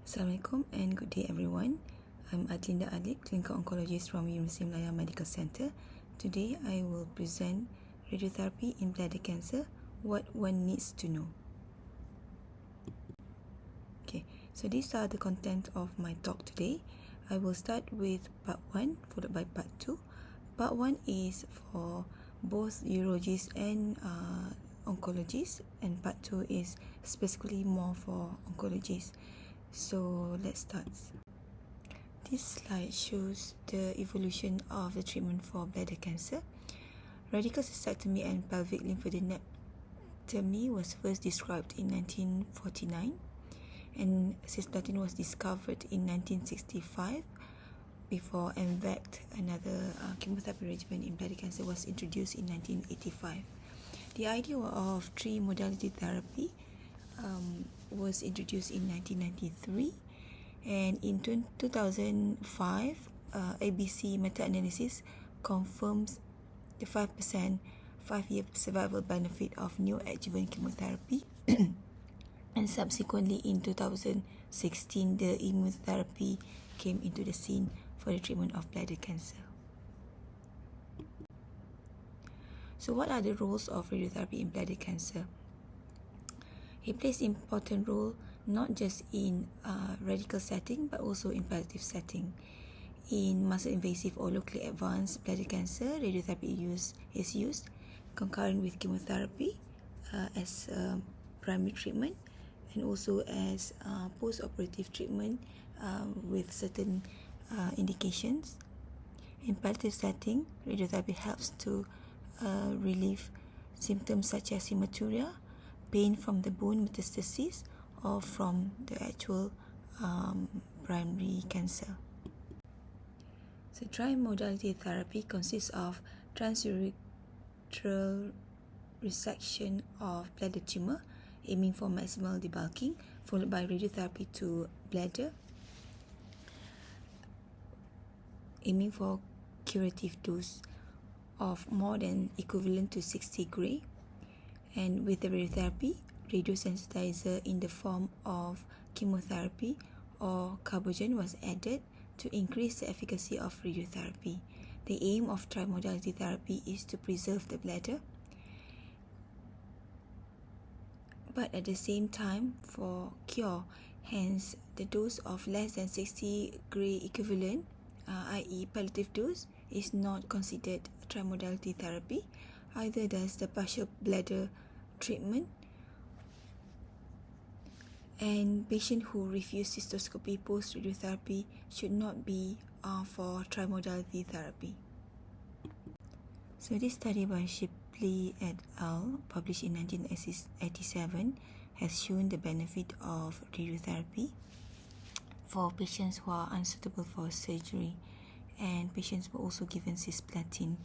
Assalamualaikum and good day everyone. I'm Adlinda Alip, clinical oncologist from University Malaya Medical Center. Today I will present radiotherapy in bladder cancer, what one needs to know. Okay, so these are the content of my talk today. I will start with part 1 followed by part 2. Part 1 is for both urologists and oncologists, and part 2 is specifically more for oncologists. So let's start. This slide shows the evolution of the treatment for bladder cancer. Radical cystectomy and pelvic lymphadenectomy was first described in 1949, and cisplatin was discovered in 1965 before MVAC, another chemotherapy regimen in bladder cancer, was introduced in 1985. The idea of three-modality therapy was introduced in 1993, and in 2005 ABC meta-analysis confirms the 5% 5-year survival benefit of neoadjuvant chemotherapy and subsequently in 2016 the immunotherapy came into the scene for the treatment of bladder cancer. So what are the roles of radiotherapy in bladder cancer? It plays an important role not just in radical setting but also in palliative setting. In muscle invasive or locally advanced bladder cancer, radiotherapy is used concurrent with chemotherapy as primary treatment and also as post-operative treatment with certain indications. In palliative setting, radiotherapy helps to relieve symptoms such as hematuria, pain from the bone metastasis, or from the actual primary cancer. So trimodality therapy consists of transurethral resection of bladder tumor, aiming for maximal debulking, followed by radiotherapy to bladder, aiming for curative dose of more than equivalent to 60 gray. And with the radiotherapy, radiosensitizer in the form of chemotherapy or carbogen was added to increase the efficacy of radiotherapy. The aim of trimodality therapy is to preserve the bladder, but at the same time for cure, hence the dose of less than 60 gray equivalent, i.e. palliative dose, is not considered trimodality therapy. Either does the partial bladder treatment, and patient who refuse cystoscopy post radiotherapy should not be for trimodality therapy. So this study by Shipley et al. Published in 1987 has shown the benefit of radiotherapy for patients who are unsuitable for surgery, and patients were also given cisplatin.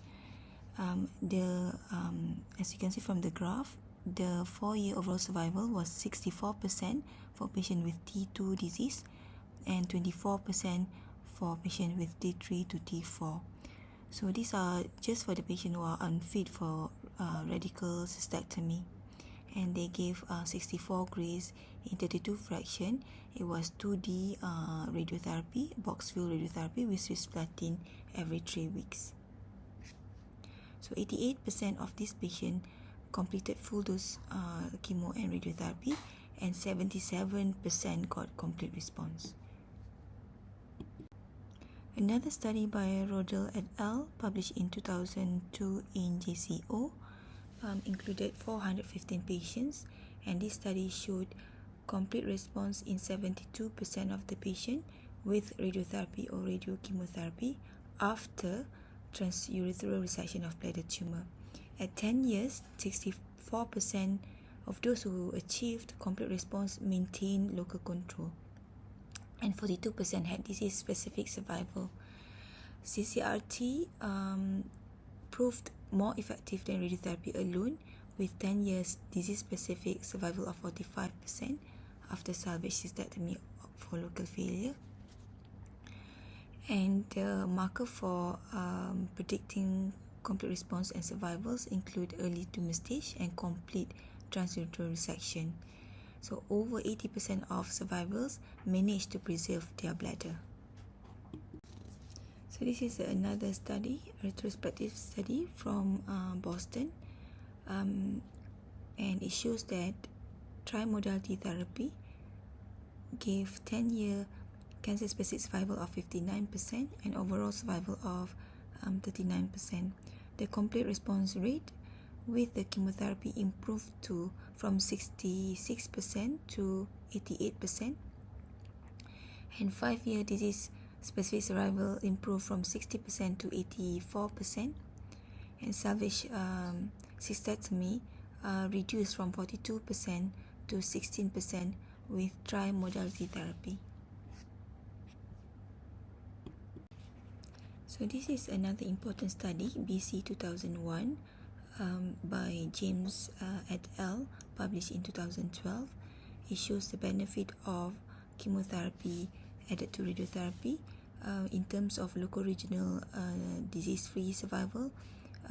As you can see from the graph, the 4-year overall survival was 64% for patients with T2 disease and 24% for patients with T3 to T4. So these are just for the patients who are unfit for radical cystectomy, and they gave 64 grays in 32 fraction. It was 2D radiotherapy, box field radiotherapy with cisplatin every 3 weeks. So 88% of these patients completed full dose chemo and radiotherapy, and 77% got complete response. Another study by Rodel et al. Published in 2002 in JCO included 415 patients, and this study showed complete response in 72% of the patient with radiotherapy or radiochemotherapy after transurethral resection of bladder tumor. At 10 years, 64% of those who achieved complete response maintained local control, and 42% had disease-specific survival. CCRT proved more effective than radiotherapy alone, with 10 years disease-specific survival of 45% after salvage cystectomy for local failure. And the marker for predicting complete response and survivals include early tumor stage and complete transurethral resection. So over 80% of survivors managed to preserve their bladder. So this is another study, retrospective study from Boston, and it shows that trimodality therapy gave 10-year cancer-specific survival of 59% and overall survival of 39%. The complete response rate with the chemotherapy improved from 66% to 88%, and 5-year disease-specific survival improved from 60% to 84%, and salvage cystectomy reduced from 42% to 16% with trimodality therapy. So this is another important study, BC 2001, by James et al., published in 2012. It shows the benefit of chemotherapy added to radiotherapy in terms of local regional disease-free survival,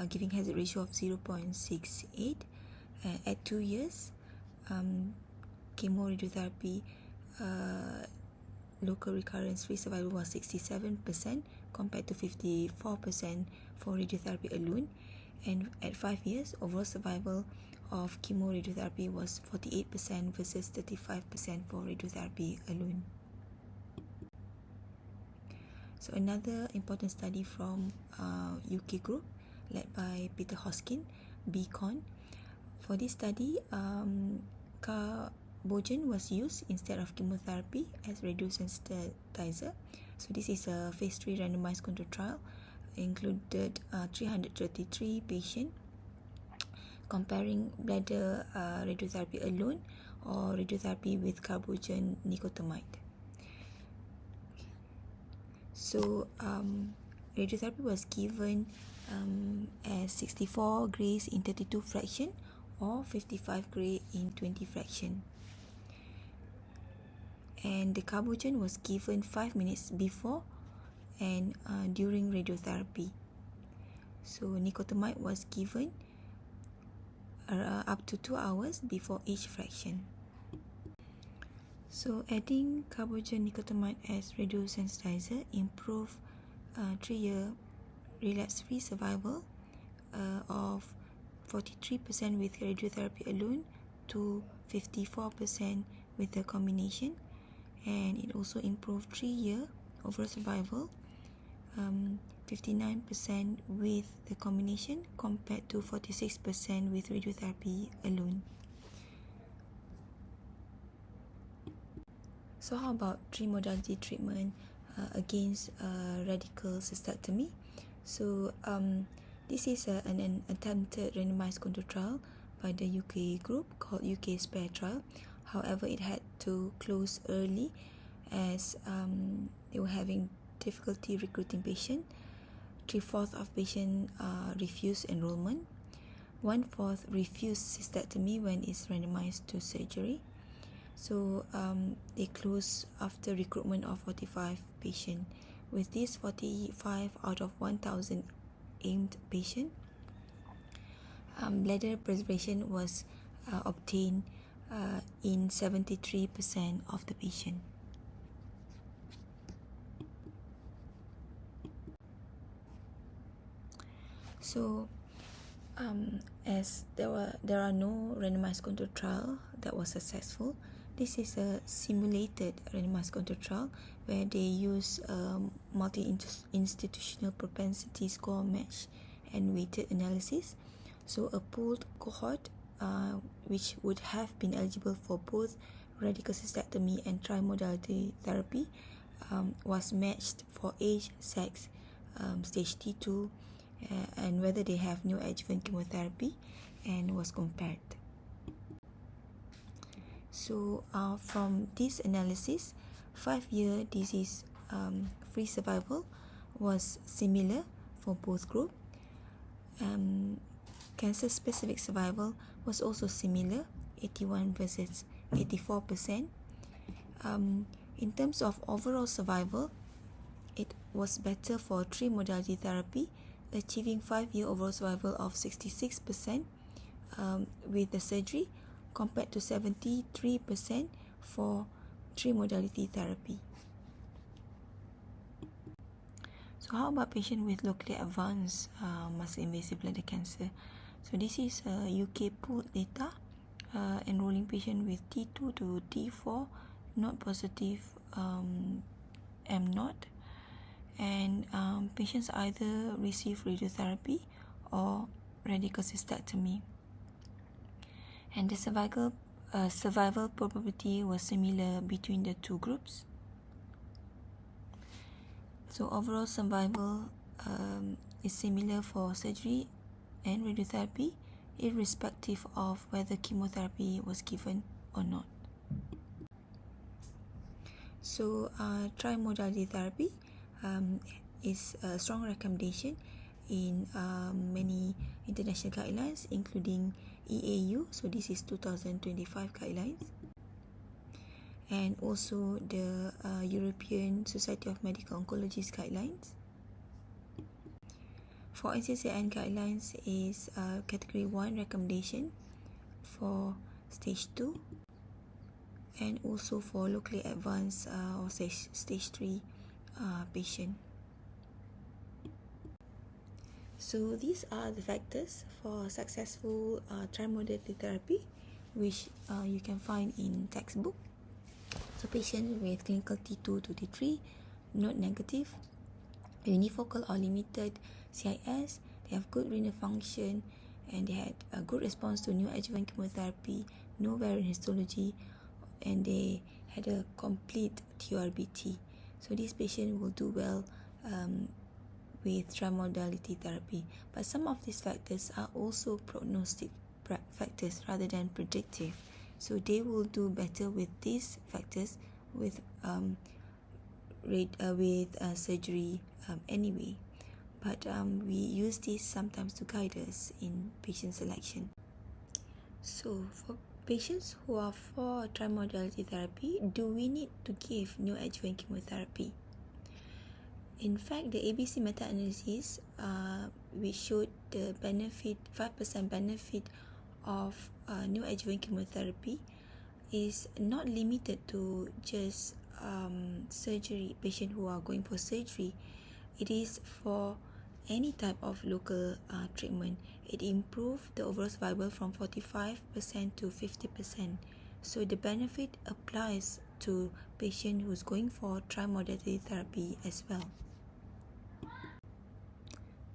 giving hazard ratio of 0.68 at 2 years. Chemoradiotherapy local recurrence-free survival was 67% compared to 54% for radiotherapy alone, and at 5 years, overall survival of chemoradiotherapy was 48% versus 35% for radiotherapy alone. So another important study from UK group led by Peter Hoskin, Beacon. For this study, carbogen was used instead of chemotherapy as radiosensitizer. So this is a phase 3 randomized control trial, included 333 patients, comparing bladder radiotherapy alone or radiotherapy with carbogen nicotinamide. So radiotherapy was given as 64 grays in 32 fraction or 55 gray in 20 fraction. And the carbogen was given 5 minutes before and during radiotherapy. So nicotinamide was given up to 2 hours before each fraction. So adding carbogen nicotinamide as radiosensitizer improved 3-year relapse-free survival of 43% with radiotherapy alone to 54% with the combination, and it also improved 3-year overall survival 59% with the combination compared to 46% with radiotherapy alone. So how about trimodality treatment against radical cystectomy? So this is an attempted randomized control trial by the UK group called UK SPARE trial. However, it had to close early as they were having difficulty recruiting patients. 3/4 of patients refused enrollment. 1/4 refused cystectomy when it's randomized to surgery. So they closed after recruitment of 45 patients. With this 45 out of 1,000 aimed patients, bladder preservation was obtained in 73% of the patient. So as there are no randomized control trial that was successful, this is a simulated randomized control trial where they use multi-institutional propensity score match and weighted analysis. So a pooled cohort which would have been eligible for both radical cystectomy and trimodality therapy was matched for age, sex, stage T2, and whether they have neoadjuvant chemotherapy, and was compared. So from this analysis, 5-year disease-free survival was similar for both groups. Cancer-specific survival was also similar, 81 versus 84%. In terms of overall survival, it was better for trimodality therapy, achieving 5-year overall survival of 66% with the surgery, compared to 73% for 3-modality therapy. So how about patient with locally advanced muscle-invasive bladder cancer? So this is UK pooled data enrolling patient with T2 to T4 not positive M0, and patients either receive radiotherapy or radical cystectomy, and the survival probability was similar between the two groups. So overall survival is similar for surgery and radiotherapy, irrespective of whether chemotherapy was given or not. So trimodality therapy is a strong recommendation in many international guidelines, including EAU, so this is 2025 guidelines, and also the European Society of Medical Oncology's guidelines. For NCCN guidelines is category 1 recommendation for stage 2, and also for locally advanced or stage 3 patient. So these are the factors for successful trimodality therapy, which you can find in textbook. So patients with clinical T2 to T3, node negative, unifocal or limited CIS, they have good renal function, and they had a good response to neoadjuvant chemotherapy, no variant histology, and they had a complete TURBT. So this patient will do well with trimodality therapy. But some of these factors are also prognostic factors rather than predictive. So they will do better with these factors with surgery anyway. But we use this sometimes to guide us in patient selection. So for patients who are for trimodality therapy, do we need to give neoadjuvant chemotherapy? In fact, the ABC meta-analysis which showed the 5% benefit of neoadjuvant chemotherapy is not limited to just surgery, patients who are going for surgery. It is for any type of local treatment. It improved the overall survival from 45% to 50%. So the benefit applies to patient who's going for trimodality therapy as well.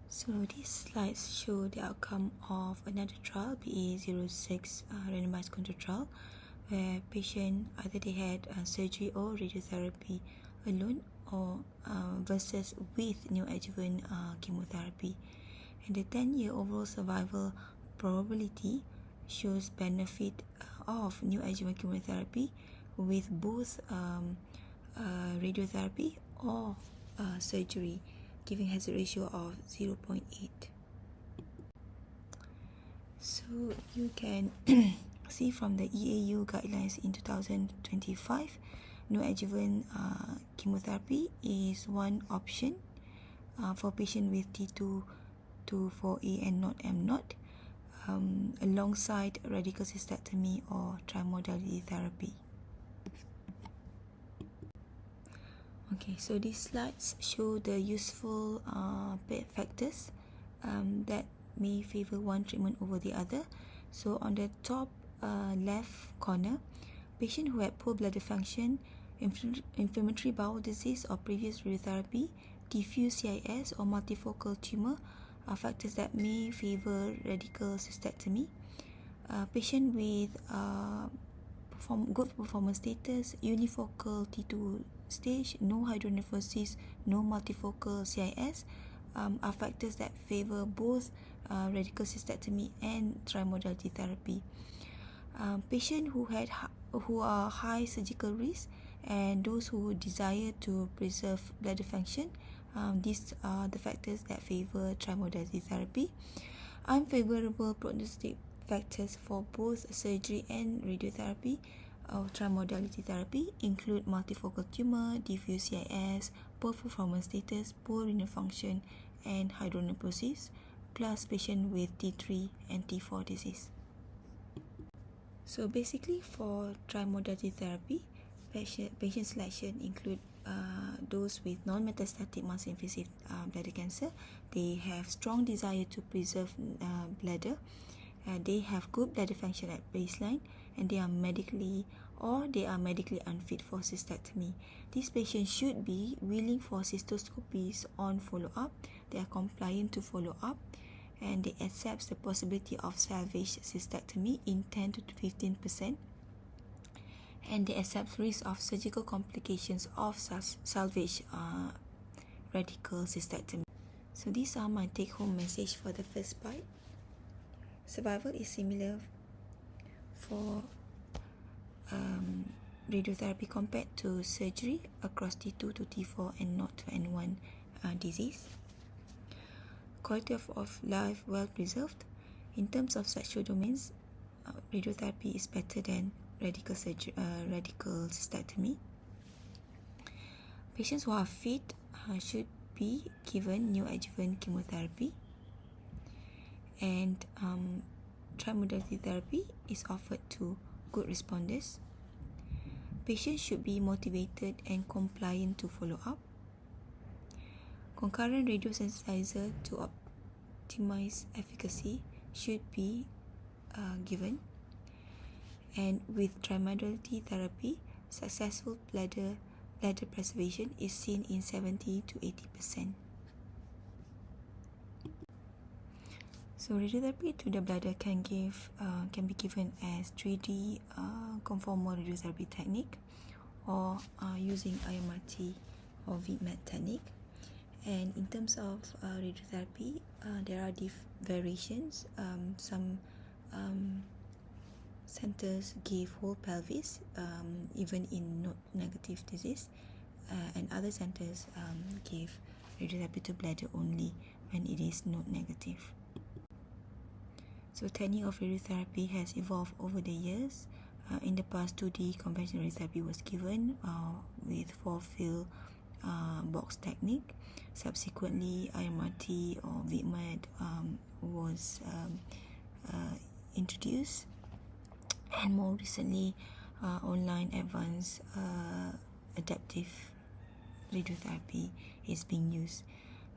So these slides show the outcome of another trial, BA06 randomized control trial, where patient either they had surgery or radiotherapy alone, or versus with neoadjuvant chemotherapy. And the 10-year overall survival probability shows benefit of neoadjuvant chemotherapy with both radiotherapy or surgery, giving hazard ratio of 0.8. So you can see from the EAU guidelines in 2025, neoadjuvant chemotherapy is one option for patient with T2 to 4A and not M0, alongside radical cystectomy or trimodality therapy. Okay, so these slides show the useful factors that may favor one treatment over the other. So on the top left corner, patient who had poor bladder function, inflammatory bowel disease or previous radiotherapy, diffuse CIS or multifocal tumor are factors that may favor radical cystectomy. Patient with good performance status, unifocal T2 stage, no hydronephrosis, no multifocal CIS are factors that favor both radical cystectomy and trimodality therapy. Patients who are high surgical risk and those who desire to preserve bladder function, these are the factors that favor trimodality therapy. Unfavorable prognostic factors for both surgery and radiotherapy or trimodality therapy include multifocal tumor, diffuse CIS, poor performance status, poor renal function, and hydronephrosis, plus patient with T3 and T4 disease. So basically for trimodality therapy, patient selection include those with non-metastatic muscle-invasive bladder cancer. They have strong desire to preserve bladder. They have good bladder function at baseline, and they are medically unfit for cystectomy. These patients should be willing for cystoscopies on follow-up. They are compliant to follow-up, and they accept the possibility of salvage cystectomy in 10 to 15%, and they accept risk of surgical complications of salvage radical cystectomy. So these are my take-home message for the first part. Survival is similar for radiotherapy compared to surgery across T2 to T4 and not to N1 disease. Quality of life well preserved. In terms of sexual domains, radiotherapy is better than radical cystectomy. Patients who are fit should be given neoadjuvant chemotherapy, and trimodality therapy is offered to good responders. Patients should be motivated and compliant to follow up. Concurrent radiosensitizer to optimize efficacy should be given. And with trimodality therapy, successful bladder preservation is seen in 70 to 80%. So radiotherapy to the bladder can be given as 3D conformal radiotherapy technique, or using IMRT or VMAT technique. And in terms of radiotherapy, there are variations. Some centers give whole pelvis, even in node negative disease, and other centers give radiotherapy to bladder only when it is node negative. So technique of radiotherapy has evolved over the years. In the past, 2D conventional radiotherapy was given with 4-field box technique. Subsequently, IMRT or VMAT was introduced, and more recently, online advanced adaptive radiotherapy is being used.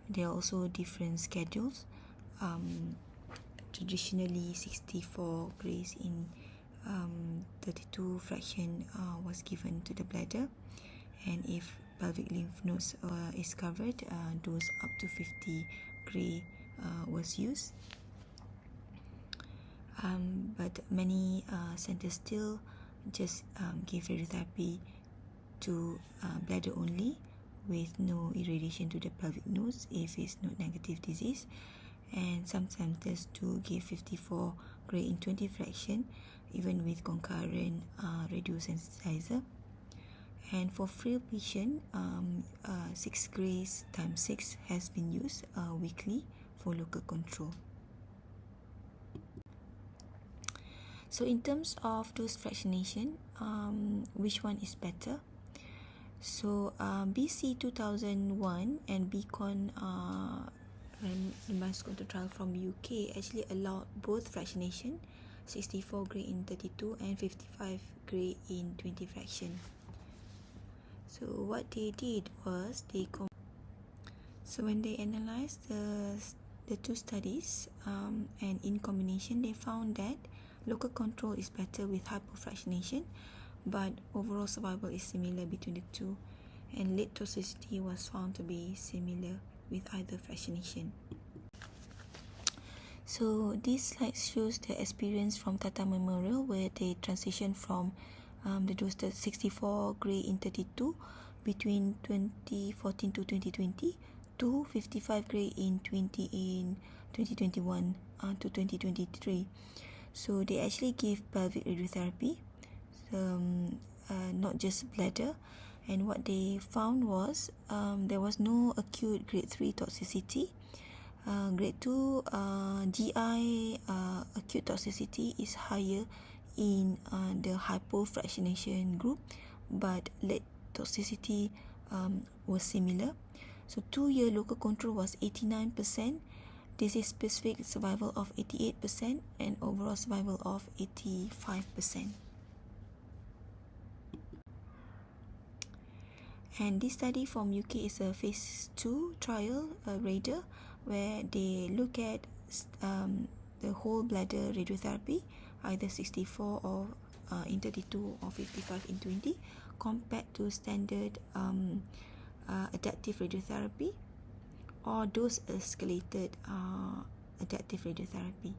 There are also different schedules. Traditionally, 64 grays in 32 fraction was given to the bladder, and if pelvic lymph nodes is covered, those up to 50 gray was used. But many centers still just give radiotherapy to bladder only, with no irradiation to the pelvic nodes if it's node negative disease. And some centers do give 54 gray in 20 fraction, even with concurrent radiosensitizer. And for frail patient, 6 grays times 6 has been used weekly for local control. So in terms of dose fractionation, which one is better? So BC 2001 and Beacon randomized control trial from UK actually allowed both fractionation, 64 gray in 32 and 55 gray in 20 fraction. So what they did was so when they analyzed the two studies, and in combination, they found that local control is better with hypofractionation, but overall survival is similar between the two, and late toxicity was found to be similar with either fractionation. So this slide shows the experience from Tata Memorial, where they transitioned from the dose 64 gray in 32 between 2014 to 2020 to 55 gray in 2021 to 2023. So they actually give pelvic radiotherapy, not just bladder. And what they found was there was no acute grade 3 toxicity. Grade 2 GI acute toxicity is higher in the hypofractionation group, but late toxicity was similar. So 2-year local control was 89%, disease-specific survival of 88% and overall survival of 85%. And this study from UK is a phase 2 trial, RADAR, where they look at the whole bladder radiotherapy, either 64 or in 32 or 55 in 20, compared to standard adaptive radiotherapy or dose escalated adaptive radiotherapy.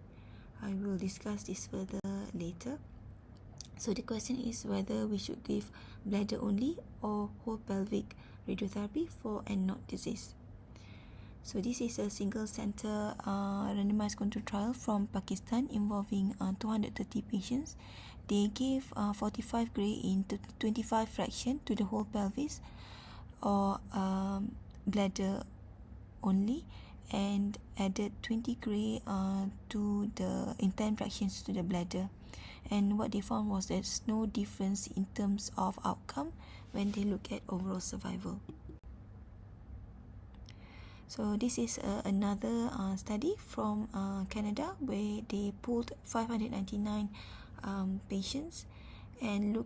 I will discuss this further later. So the question is whether we should give bladder only or whole pelvic radiotherapy for and not disease. So this is a single center randomized control trial from Pakistan involving 230 patients. They gave 45 gray in 25 fraction to the whole pelvis or bladder only, and added 20 gray to the in 10 fractions to the bladder. And what they found was there's no difference in terms of outcome when they look at overall survival. So this is another study from Canada, where they pulled 599 patients and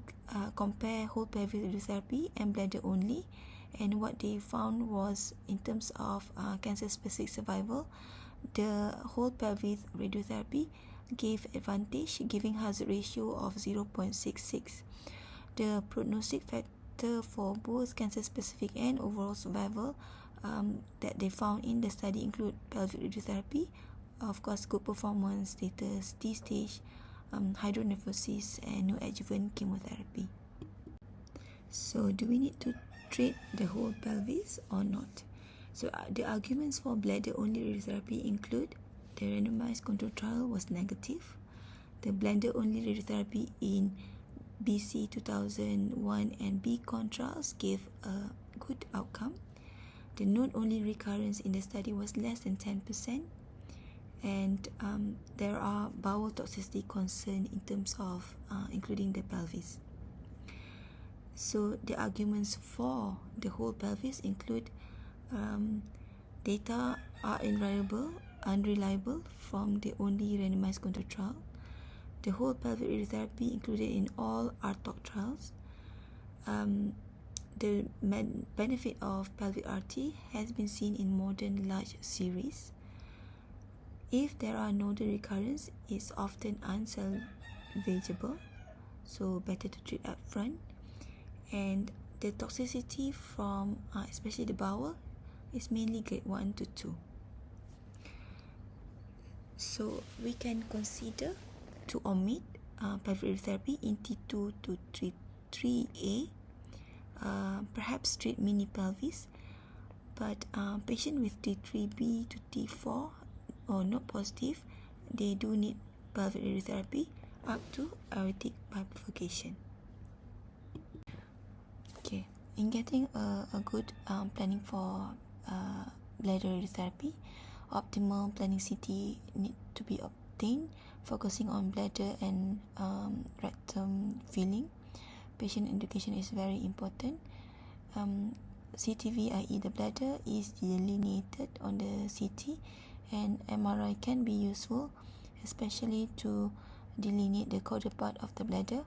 compare whole pelvic radiotherapy and bladder only. And what they found was, in terms of cancer-specific survival, the whole pelvic radiotherapy gave advantage, giving hazard ratio of 0.66. The prognostic factor for both cancer-specific and overall survival that they found in the study include pelvic radiotherapy, of course, good performance status, T-stage, hydronephrosis, and neoadjuvant chemotherapy. So, do we need to treat the whole pelvis or not? So, the arguments for bladder-only radiotherapy include: the randomized control trial was negative, the bladder-only radiotherapy in BC 2001 and BCON trials gave a good outcome, the node-only recurrence in the study was less than 10%, and there are bowel toxicity concern in terms of including the pelvis. So the arguments for the whole pelvis include data are unreliable from the only randomized control trial. The whole pelvic radiotherapy included in all RTOC trials. The benefit of pelvic RT has been seen in modern large series. If there are nodal recurrence, it's often unsalvageable, so better to treat up front. And the toxicity from especially the bowel is mainly grade 1 to 2. So we can consider to omit pelvic radiotherapy in T2 to 3A, perhaps treat mini pelvis, but patient with T3B to T4 or not positive, they do need pelvic radiotherapy up to aortic bifurcation. Okay, in getting a good planning for bladder radiotherapy, optimal planning CT need to be obtained, focusing on bladder and rectum filling. Patient education is very important. CTV, i.e. the bladder, is delineated on the CT, and MRI can be useful, especially to delineate the caudal part of the bladder.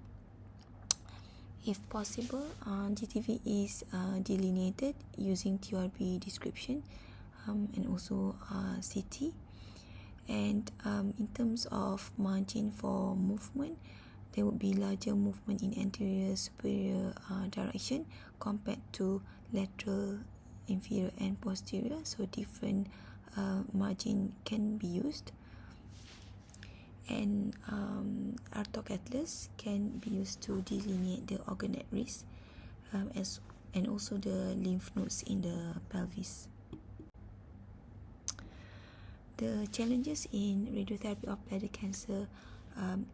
If possible, GTV is delineated using TURB description and also CT. And in terms of margin for movement, there would be larger movement in anterior superior direction compared to lateral, inferior and posterior, so different margin can be used. And RTOC atlas can be used to delineate the organ at risk and also the lymph nodes in the pelvis. The challenges in radiotherapy of bladder cancer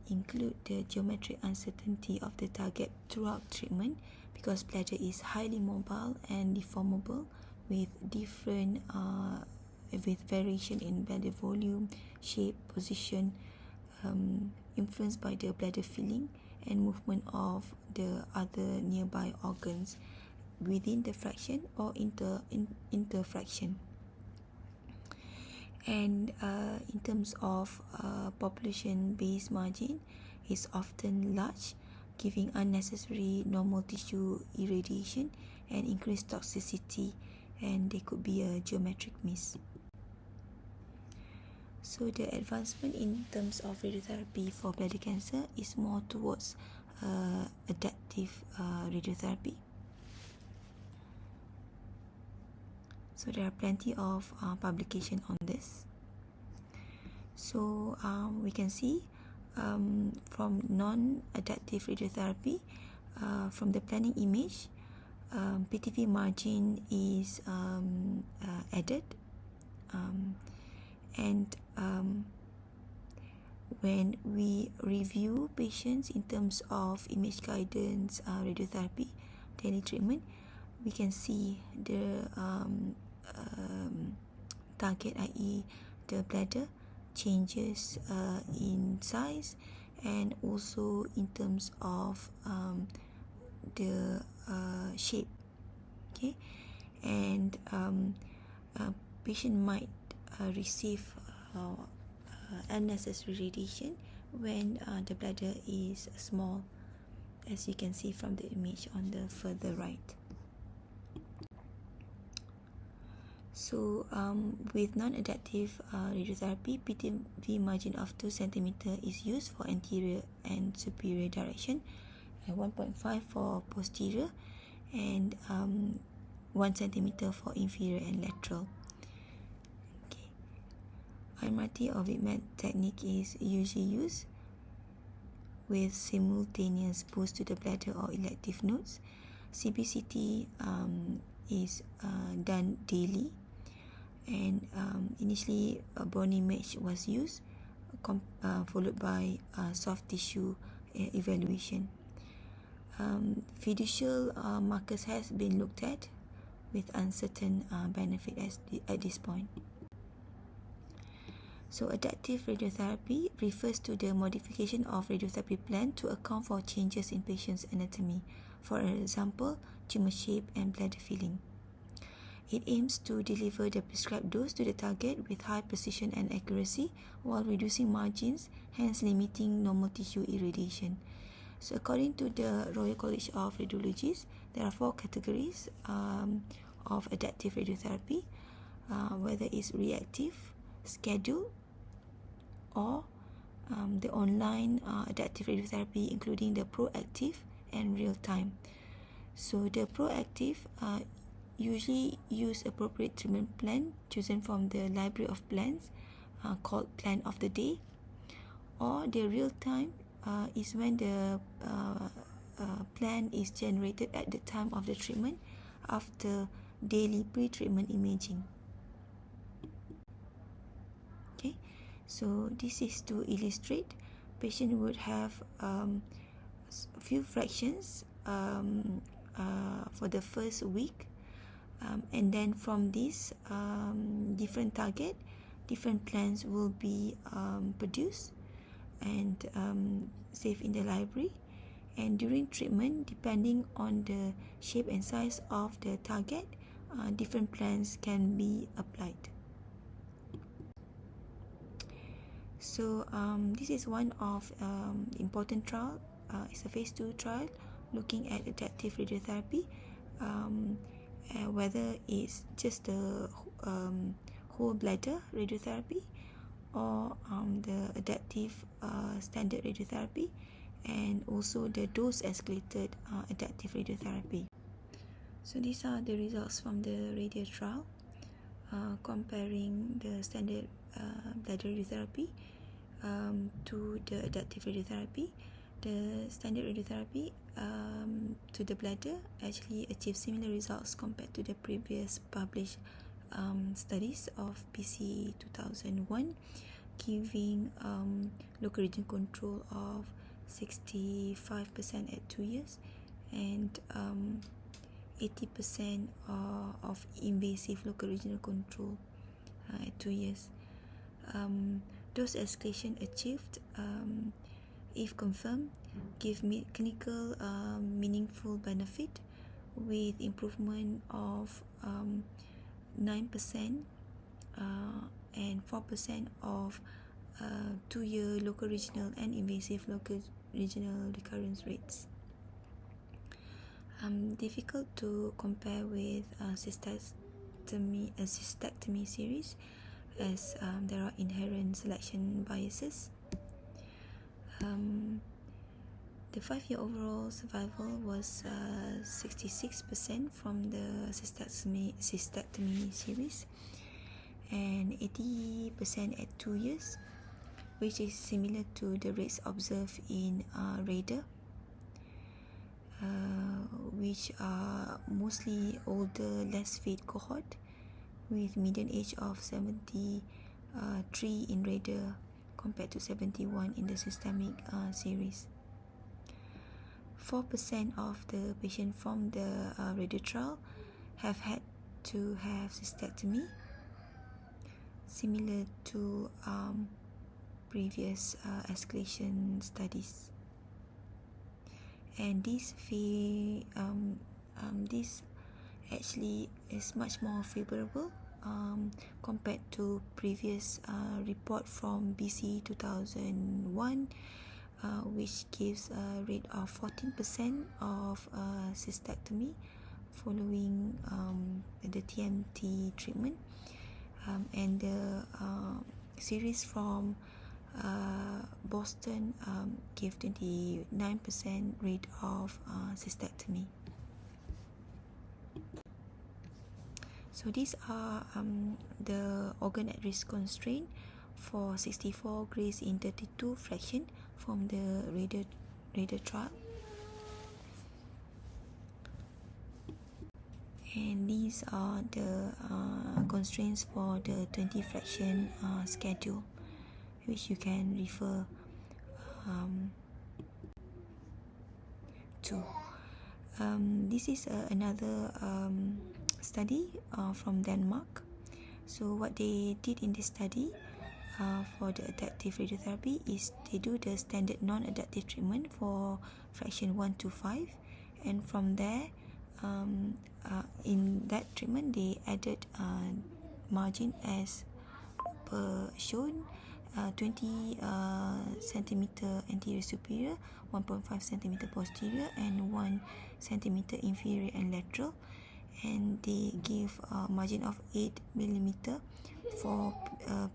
include the geometric uncertainty of the target throughout treatment, because bladder is highly mobile and deformable with different with variation in bladder volume, shape, position, influenced by the bladder filling and movement of the other nearby organs within the fraction or interfraction. And in terms of population-based margin, it's often large, giving unnecessary normal tissue irradiation and increased toxicity, and there could be a geometric miss. So the advancement in terms of radiotherapy for bladder cancer is more towards adaptive radiotherapy. So there are plenty of publication on this. So we can see from non-adaptive radiotherapy, from the planning image, PTV margin is added, and when we review patients in terms of image guidance radiotherapy daily treatment, we can see the target, i.e. the bladder, changes in size, and also in terms of the shape. Okay, and patient might receive unnecessary radiation when the bladder is small, as you can see from the image on the further right. So with non-adaptive radiotherapy, PTV margin of 2 cm is used for anterior and superior direction, and 1.5 for posterior, and 1 cm for inferior and lateral. Okay. MRT or VIPMAT technique is usually used with simultaneous boost to the bladder or elective nodes. CBCT is done daily, and initially a bone image was used, followed by soft tissue evaluation. Fiducial markers has been looked at with uncertain benefit at this point. So adaptive radiotherapy refers to the modification of radiotherapy plan to account for changes in patient's anatomy, for example, tumor shape and bladder filling. It aims to deliver the prescribed dose to the target with high precision and accuracy while reducing margins, hence limiting normal tissue irradiation. So according to the Royal College of Radiologists, there are 4 categories of adaptive radiotherapy, whether it's reactive, scheduled, or the online adaptive radiotherapy, including the proactive and real-time. So the proactive usually use appropriate treatment plan chosen from the library of plans called plan of the day, or the real-time is when the plan is generated at the time of the treatment after daily pre-treatment imaging. Okay, so this is to illustrate patient would have a few fractions for the first week, and then from this different target, different plans will be produced and saved in the library, and during treatment, depending on the shape and size of the target, different plans can be applied. So this is one of important trial. It's a phase 2 trial looking at adaptive radiotherapy, whether it's just the whole bladder radiotherapy or the adaptive standard radiotherapy, and also the dose escalated adaptive radiotherapy. So these are the results from the radio trial comparing the standard bladder radiotherapy to the adaptive radiotherapy. The standard radiotherapy to the bladder actually achieved similar results compared to the previous published studies of PC 2001, giving local region control of 65% at 2 years and 80% of invasive local regional control at 2 years. Dose escalation achieved, if confirmed, give clinical meaningful benefit with improvement of 9% and 4% of 2-year local regional and invasive local regional recurrence rates. Difficult to compare with cystectomy series, as there are inherent selection biases. The 5-year overall survival was 66% from the cystectomy series and 80% at 2 years, which is similar to the rates observed in Raider, which are mostly older, less fit cohort with median age of 73 in Raider compared to 71 in the systemic series. 4% of the patients from the Raider trial have had to have cystectomy, similar to previous escalation studies. And this actually is much more favorable compared to previous report from BC 2001, which gives a rate of 14% of cystectomy following the TMT treatment, and the series from Boston gave 29% rate of cystectomy. So these are the organ at risk constraint for 64 grays in 32 fraction from the Raider trial. And these are the constraints for the 20 fraction schedule, which you can refer to. This is another study from Denmark. So what they did in this study for the adaptive radiotherapy is they do the standard non-adaptive treatment for fraction 1 to 5, and from there in that treatment they added margin as per shown, 20 cm anterior superior, 1.5 cm posterior, and 1 cm inferior and lateral, and they give a margin of 8 mm for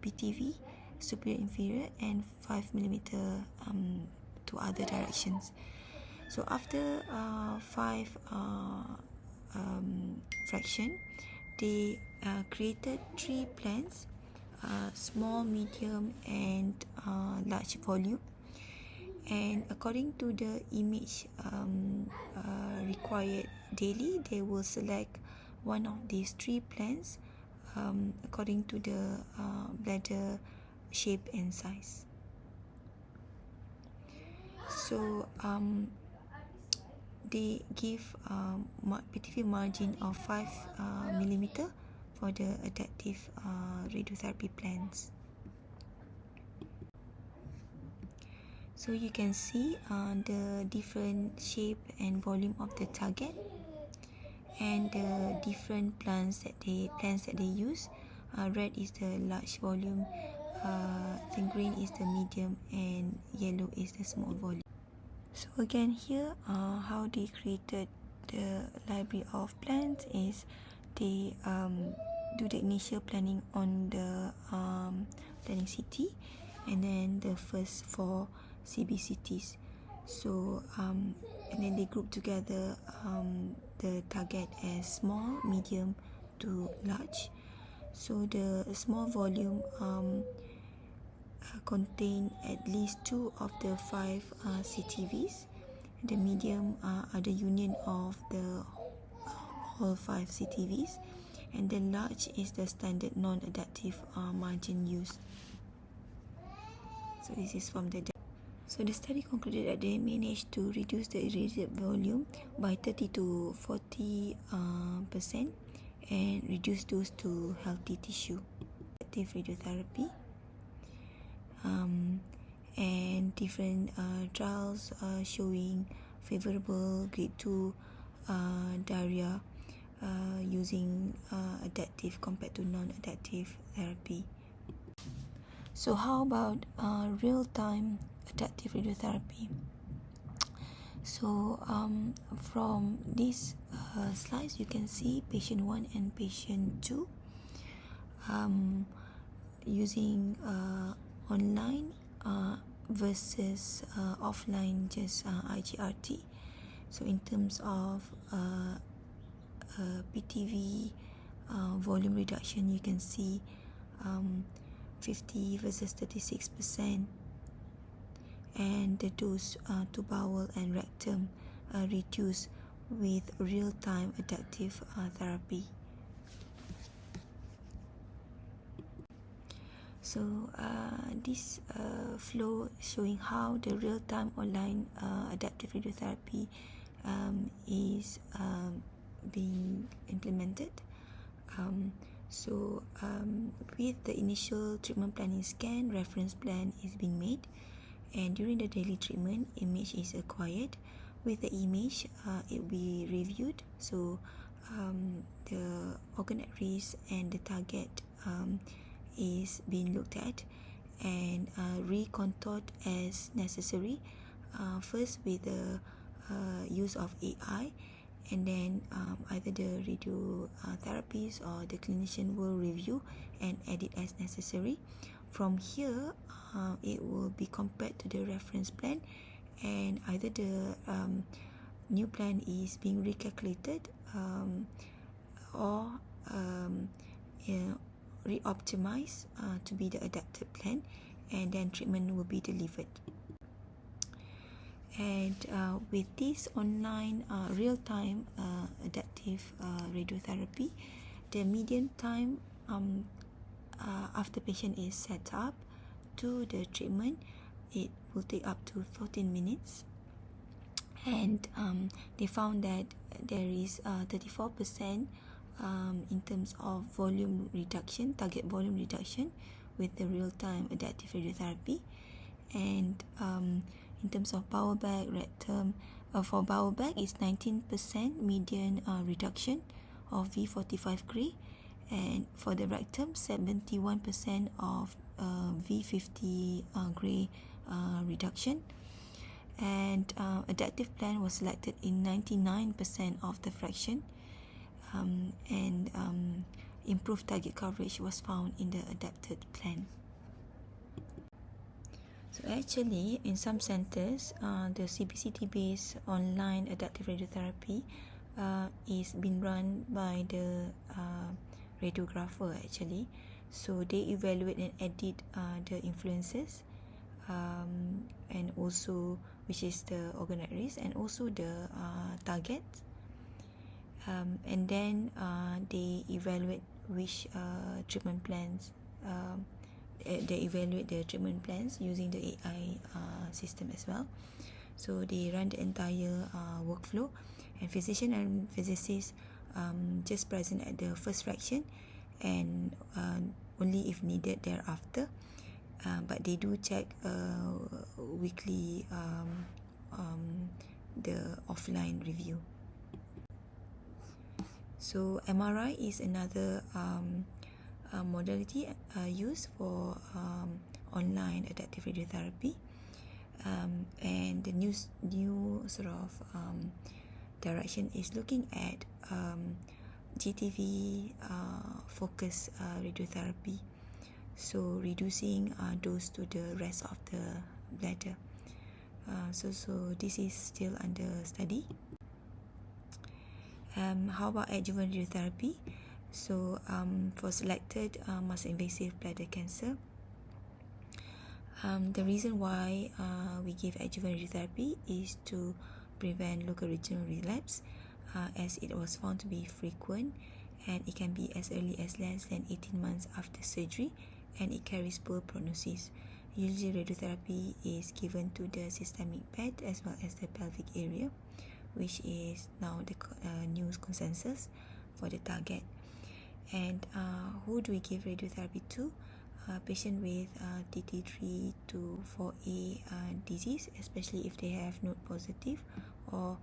PTV superior inferior and 5 mm to other directions. So after 5 fraction, they created 3 plans, small, medium, and large volume, and according to the image required daily, they will select one of these 3 plans according to the bladder shape and size. So they give PTV margin of 5 mm for the adaptive radiotherapy plans. So you can see the different shape and volume of the target and the different plans that they use. Red is the large volume, then green is the medium, and yellow is the small volume. So again here, how they created the library of plans is they do the initial planning on the planning CT, and then the first 4 CBCTs. So and then they group together the target as small, medium to large. So the small volume contain at least 2 of the 5 CTVs. The medium are the union of the whole 5 CTVs, and the large is the standard non-adaptive margin used. So this is from the So the study concluded that they managed to reduce the irradiated volume by 30 to 40% and reduce those to healthy tissue. Adaptive radiotherapy, and different trials showing favorable grade 2 diarrhea using adaptive compared to non-adaptive therapy. So how about real-time adaptive radiotherapy? So from these slides, you can see patient 1 and patient 2 using online versus offline, just IGRT. So in terms of PTV volume reduction, you can see 50 versus 36%, and the dose to bowel and rectum reduced with real-time adaptive therapy. So this flow showing how the real-time online adaptive radiotherapy is being implemented. With the initial treatment planning scan, reference plan is being made, and during the daily treatment, image is acquired. With the image, it will be reviewed. So the organ at risk and the target is being looked at and recontoured as necessary. First with the use of AI, and then either the radiotherapist or the clinician will review and edit as necessary. From here, it will be compared to the reference plan, and either the new plan is being recalculated or re-optimized to be the adapted plan, and then treatment will be delivered. And with this online real-time adaptive radiotherapy, the median time after patient is set up to the treatment, it will take up to 14 minutes. And they found that there is 34% in terms of volume reduction, target volume reduction with the real-time adaptive radiotherapy. And in terms of bowel bag, rectum, for bowel bag is 19% median reduction of V45 gray, and for the rectum 71% of V50 gray reduction. And adaptive plan was selected in 99% of the fraction, and improved target coverage was found in the adapted plan. So actually, in some centers, the CBCT-based online adaptive radiotherapy is being run by the radiographer actually. So they evaluate and edit the influences, and also which is the organ at risk, and also the target, and then they evaluate which treatment plans. They evaluate the treatment plans using the AI system as well. So they run the entire workflow, and physician and physicist just present at the first fraction, and only if needed thereafter. But they do check weekly the offline review. So MRI is another modality used for online adaptive radiotherapy, and the new sort of direction is looking at GTV focus radiotherapy, so reducing dose to the rest of the bladder. So this is still under study. How about adjuvant radiotherapy? So for selected muscle-invasive bladder cancer, the reason why we give adjuvant radiotherapy is to prevent local regional relapse, as it was found to be frequent, and it can be as early as less than 18 months after surgery, and it carries poor prognosis. Usually radiotherapy is given to the systemic bed as well as the pelvic area, which is now the new consensus for the target. And who do we give radiotherapy to? Patient with TT3 to 4A disease, especially if they have node positive or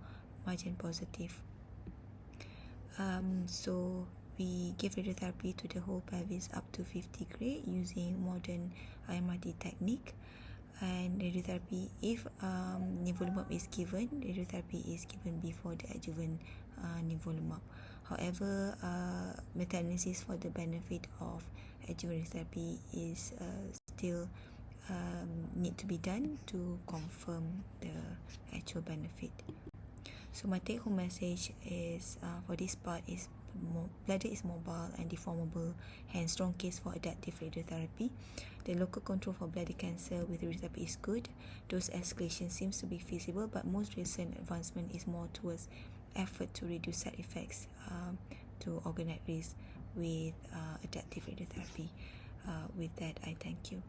margin positive. So we give radiotherapy to the whole pelvis up to 50 gray using modern IMRT technique. And radiotherapy, if nivolumab is given, radiotherapy is given before the adjuvant nivolumab. However, meta-analysis for the benefit of adjuvant radiotherapy is still need to be done to confirm the actual benefit. So my take-home message is for this part is bladder is mobile and deformable, hence strong case for adaptive radiotherapy. The local control for bladder cancer with radiotherapy is good. Dose escalation seems to be feasible, but most recent advancement is more towards effort to reduce side effects to organ at risk with adaptive radiotherapy. With that, I thank you.